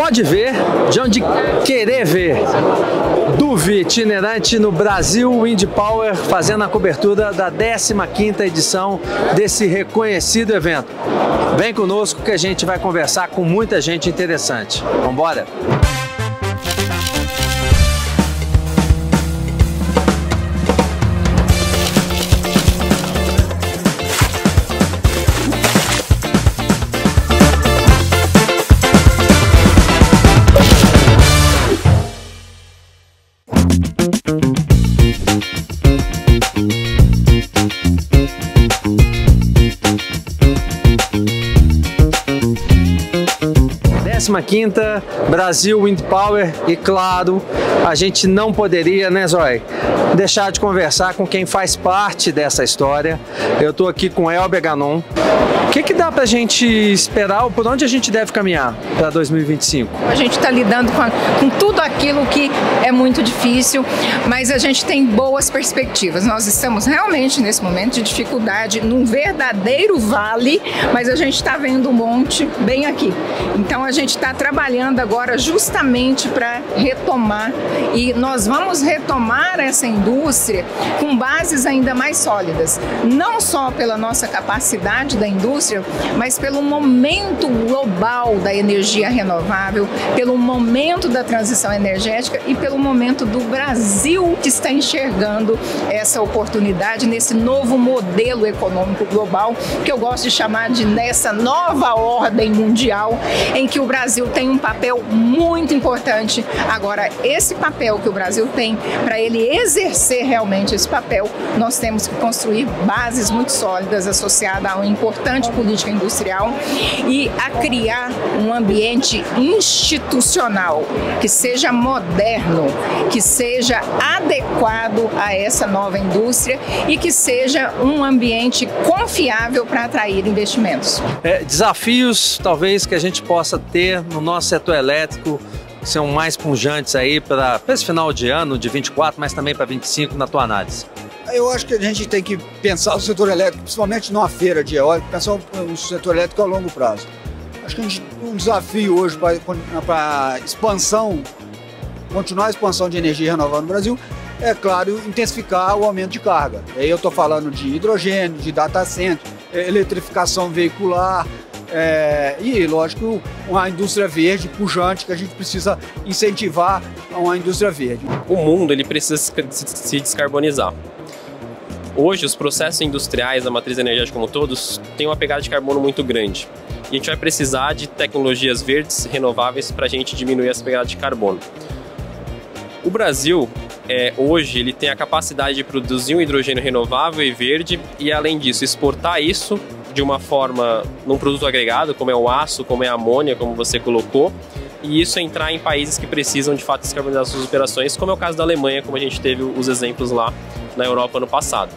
pode ver de onde querer ver. Duvi, itinerante no Brasil Wind Power, fazendo a cobertura da 15ª edição desse reconhecido evento. Vem conosco que a gente vai conversar com muita gente interessante. Vamos embora? Quinta Brasil Wind Power e claro, a gente não poderia, né, Zói, deixar de conversar com quem faz parte dessa história. Eu estou aqui com Elber Ganon. O que dá pra gente esperar, ou por onde a gente deve caminhar para 2025? A gente está lidando com tudo aquilo que é muito difícil, mas a gente tem boas perspectivas. Nós estamos realmente nesse momento de dificuldade, num verdadeiro vale, mas a gente está vendo um monte bem aqui. Então a gente está trabalhando agora justamente para retomar, e nós vamos retomar essa indústria com bases ainda mais sólidas, não só pela nossa capacidade da indústria, mas pelo momento global da energia renovável, pelo momento da transição energética e pelo momento do Brasil que está enxergando essa oportunidade nesse novo modelo econômico global, que eu gosto de chamar de nessa nova ordem mundial, em que o Brasil tem um papel muito importante. Agora, esse papel que o Brasil tem, para ele exercer realmente esse papel, nós temos que construir bases muito sólidas associadas a uma importante política industrial e a criar um ambiente institucional que seja moderno, que seja adequado a essa nova indústria e que seja um ambiente confiável para atrair investimentos. Desafios, talvez, que a gente possa ter no nosso setor elétrico, que são mais pujantes aí para esse final de ano, de 24, mas também para 25, na tua análise? Eu acho que a gente tem que pensar o setor elétrico, principalmente numa feira de eólico, pensar o setor elétrico a longo prazo. Acho que um desafio hoje para expansão, continuar a expansão de energia renovável no Brasil, é claro, intensificar o aumento de carga. Aí eu estou falando de hidrogênio, de data center, eletrificação veicular, e, lógico, uma indústria verde pujante, que a gente precisa incentivar uma indústria verde. O mundo ele precisa se descarbonizar. Hoje, os processos industriais da matriz energética como todos têm uma pegada de carbono muito grande. E a gente vai precisar de tecnologias verdes renováveis para a gente diminuir essa pegada de carbono. O Brasil, hoje, ele tem a capacidade de produzir um hidrogênio renovável e verde e, além disso, exportar isso de uma forma, num produto agregado, como é o aço, como é a amônia, como você colocou, e isso entrar em países que precisam, de fato, descarbonizar suas operações, como é o caso da Alemanha, como a gente teve os exemplos lá na Europa ano passado.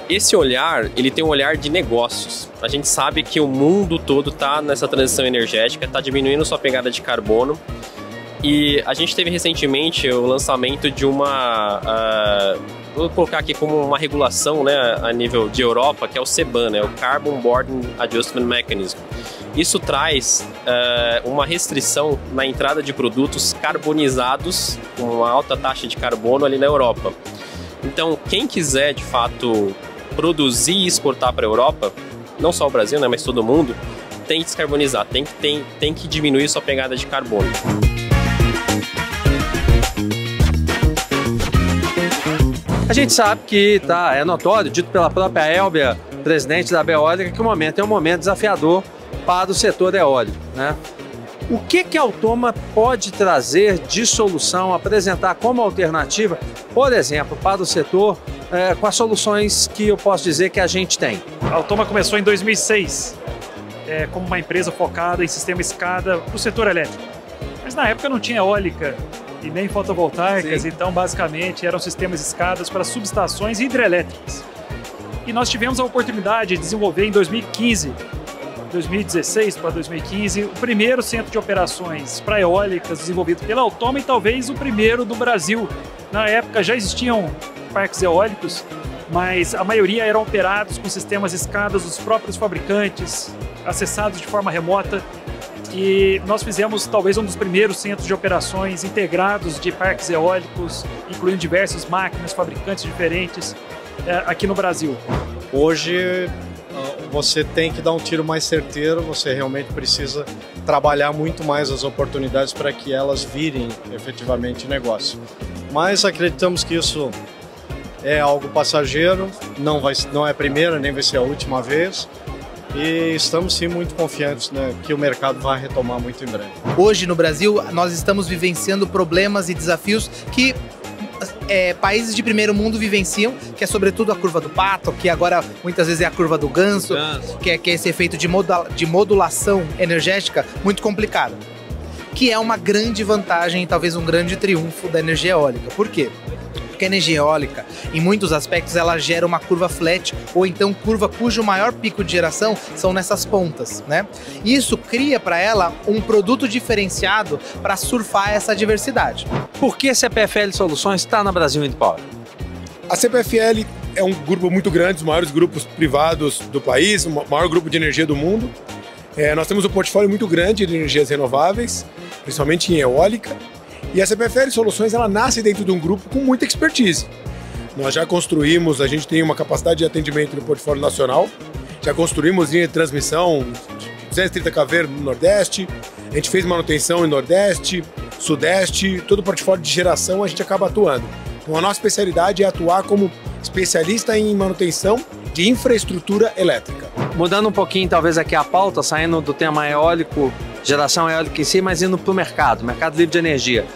Esse olhar, ele tem um olhar de negócios. A gente sabe que o mundo todo está nessa transição energética, está diminuindo sua pegada de carbono, e a gente teve recentemente o lançamento de vou colocar aqui como uma regulação, né, a nível de Europa, que é o CBAM, né, o Carbon Border Adjustment Mechanism. Isso traz uma restrição na entrada de produtos carbonizados com uma alta taxa de carbono ali na Europa. Então, quem quiser, de fato, produzir e exportar para a Europa, não só o Brasil, né, mas todo mundo, tem que descarbonizar, tem que diminuir sua pegada de carbono. A gente sabe que é notório, dito pela própria Elber, presidente da Beólica, que o momento é um momento desafiador para o setor eólico, né? O que a Altoma pode trazer de solução, apresentar como alternativa, por exemplo, para o setor, com as soluções que eu posso dizer que a gente tem? A Altoma começou em 2006 como uma empresa focada em sistema escada para o setor elétrico. Mas na época não tinha eólica e nem fotovoltaicas, então basicamente eram sistemas escadas para subestações hidrelétricas. E nós tivemos a oportunidade de desenvolver em 2016 para 2015, o primeiro centro de operações para eólicas desenvolvido pela Altoma e talvez o primeiro do Brasil. Na época já existiam parques eólicos, mas a maioria eram operados com sistemas escadas dos próprios fabricantes, acessados de forma remota. E nós fizemos talvez um dos primeiros centros de operações integrados de parques eólicos, incluindo diversas máquinas, fabricantes diferentes aqui no Brasil. Hoje você tem que dar um tiro mais certeiro, você realmente precisa trabalhar muito mais as oportunidades para que elas virem efetivamente negócio. Mas acreditamos que isso é algo passageiro, não é a primeira nem vai ser a última vez. E estamos sim muito confiantes, né, que o mercado vai retomar muito em breve. Hoje no Brasil nós estamos vivenciando problemas e desafios que países de primeiro mundo vivenciam, que é sobretudo a curva do pato, que agora muitas vezes é a curva do ganso, que é esse efeito de modulação energética muito complicada, que é uma grande vantagem e talvez um grande triunfo da energia eólica. Por quê? Porque a energia eólica, em muitos aspectos, ela gera uma curva flat, ou então curva cujo maior pico de geração são nessas pontas, né? Isso cria para ela um produto diferenciado para surfar essa diversidade. Por que a CPFL Soluções está na Brasil Wind Power? A CPFL é um grupo muito grande, os maiores grupos privados do país, o maior grupo de energia do mundo. Nós temos um portfólio muito grande de energias renováveis, principalmente em eólica. E a CPFL Soluções, ela nasce dentro de um grupo com muita expertise. Nós já construímos, a gente tem uma capacidade de atendimento no portfólio nacional, já construímos linha de transmissão 230 kV no Nordeste, a gente fez manutenção em Nordeste, Sudeste, todo o portfólio de geração a gente acaba atuando. Então a nossa especialidade é atuar como especialista em manutenção de infraestrutura elétrica. Mudando um pouquinho talvez aqui a pauta, saindo do tema eólico, geração eólica em si, mas indo para o mercado livre de energia.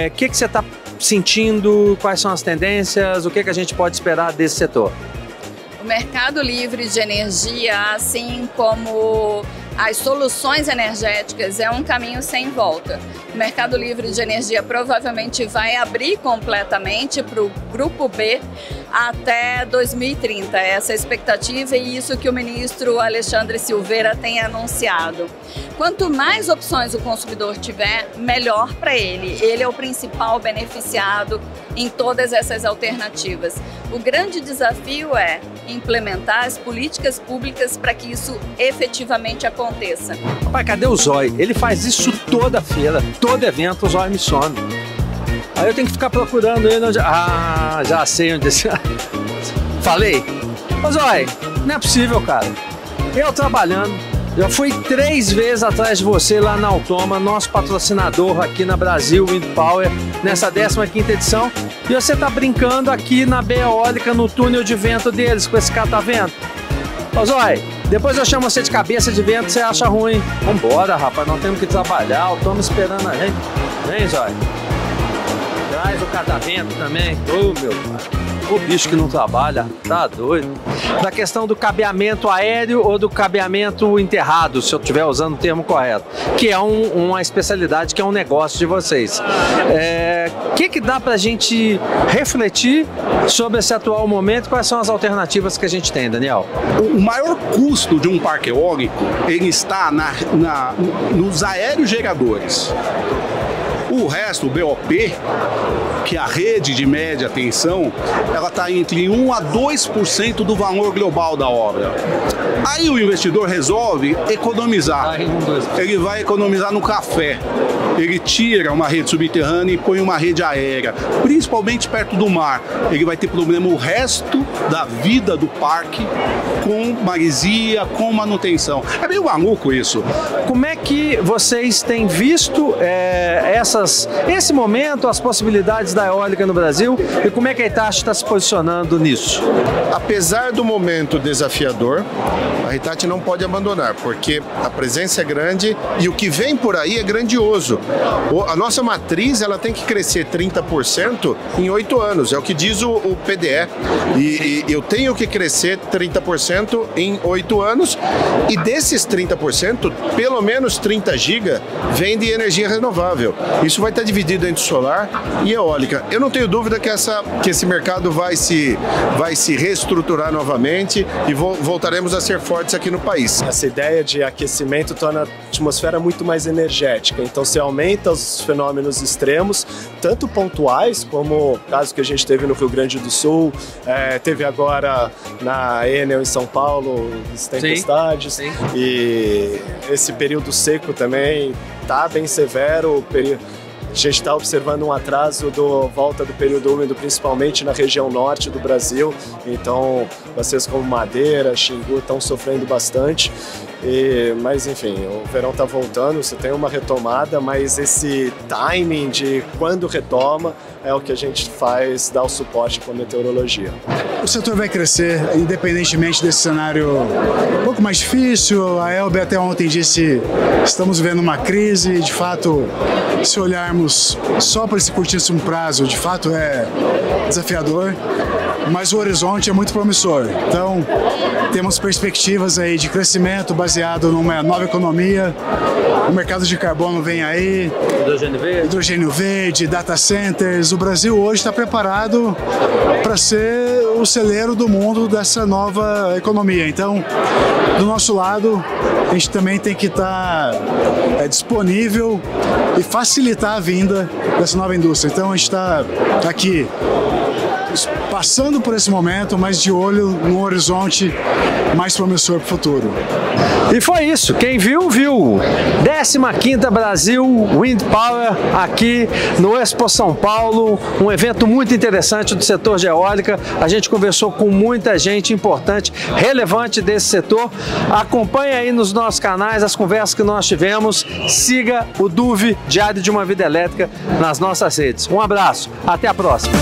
O que você está sentindo? Quais são as tendências? O que a gente pode esperar desse setor? O mercado livre de energia, assim como as soluções energéticas, é um caminho sem volta. O mercado livre de energia provavelmente vai abrir completamente para o grupo B até 2030. Essa é a expectativa e isso que o ministro Alexandre Silveira tem anunciado. Quanto mais opções o consumidor tiver, melhor para ele. Ele é o principal beneficiado em todas essas alternativas. O grande desafio é implementar as políticas públicas para que isso efetivamente aconteça. Pai, cadê o Zói? Ele faz isso toda feira, todo evento o Zói me some. Aí eu tenho que ficar procurando ele onde... Ah, já sei onde... Falei? Ô Zói, não é possível, cara. Eu trabalhando, já fui 3 vezes atrás de você lá na Altoma, nosso patrocinador aqui na Brasil Wind Power, nessa 15ª edição. E você tá brincando aqui na B Eólica, no túnel de vento deles, com esse catavento. Ô Zói, depois eu chamo você de cabeça de vento, você acha ruim. Vambora, rapaz, nós temos que trabalhar, Altoma esperando a gente. Vem, Zói. Traz o catavento também. Ô, meu pai. O bicho que não trabalha, tá doido. Da questão do cabeamento aéreo ou do cabeamento enterrado, se eu estiver usando o termo correto, que é uma especialidade, que é um negócio de vocês. Que dá pra gente refletir sobre esse atual momento? Quais são as alternativas que a gente tem, Daniel? O maior custo de um parque eólico, ele está nos aerogeradores. O resto, o BOP, que é a rede de média tensão, ela está entre 1 a 2% do valor global da obra. Aí o investidor resolve economizar. Ele vai economizar no café. Ele tira uma rede subterrânea e põe uma rede aérea, principalmente perto do mar. Ele vai ter problema o resto da vida do parque com maresia, com manutenção. É meio maluco isso. Como é que vocês têm visto esse momento, as possibilidades da eólica no Brasil e como é que a Hitachi está se posicionando nisso? Apesar do momento desafiador, a Hitachi não pode abandonar, porque a presença é grande e o que vem por aí é grandioso. A nossa matriz ela tem que crescer 30% em 8 anos, é o que diz o PDE. E eu tenho que crescer 30% em 8 anos e desses 30%, pelo menos 30 GB vem de energia renovável. Isso Isso vai estar dividido entre solar e eólica. Eu não tenho dúvida que esse mercado vai se reestruturar novamente e voltaremos a ser fortes aqui no país. Essa ideia de aquecimento torna a atmosfera muito mais energética, então se aumenta os fenômenos extremos, tanto pontuais, como o caso que a gente teve no Rio Grande do Sul, teve agora na Enel em São Paulo, as tempestades, sim. E esse período seco também está bem severo, a gente está observando um atraso da volta do período úmido, principalmente na região norte do Brasil. Então, vocês como Madeira, Xingu estão sofrendo bastante. Mas, enfim, o verão está voltando, você tem uma retomada, mas esse timing de quando retoma é o que a gente faz, dar o suporte com a meteorologia. O setor vai crescer, independentemente desse cenário um pouco mais difícil. A Elbia até ontem disse que estamos vivendo uma crise. De fato, se olharmos só para esse curtíssimo prazo, de fato é desafiador, mas o horizonte é muito promissor. Então, temos perspectivas aí de crescimento baseado numa nova economia. O mercado de carbono vem aí, hidrogênio verde, data centers. O Brasil hoje está preparado para ser o celeiro do mundo dessa nova economia. Então, do nosso lado, a gente também tem que estar disponível e facilitar a vinda dessa nova indústria. Então, a gente está aqui passando por esse momento, mas de olho no horizonte mais promissor para o futuro. E foi isso, quem viu, viu. 15ª Brasil Wind Power aqui no Expo São Paulo, um evento muito interessante do setor de eólica. A gente conversou com muita gente importante, relevante desse setor. Acompanhe aí nos nossos canais as conversas que nós tivemos. Siga o DUV, Diário de uma Vida Elétrica, nas nossas redes. Um abraço, até a próxima.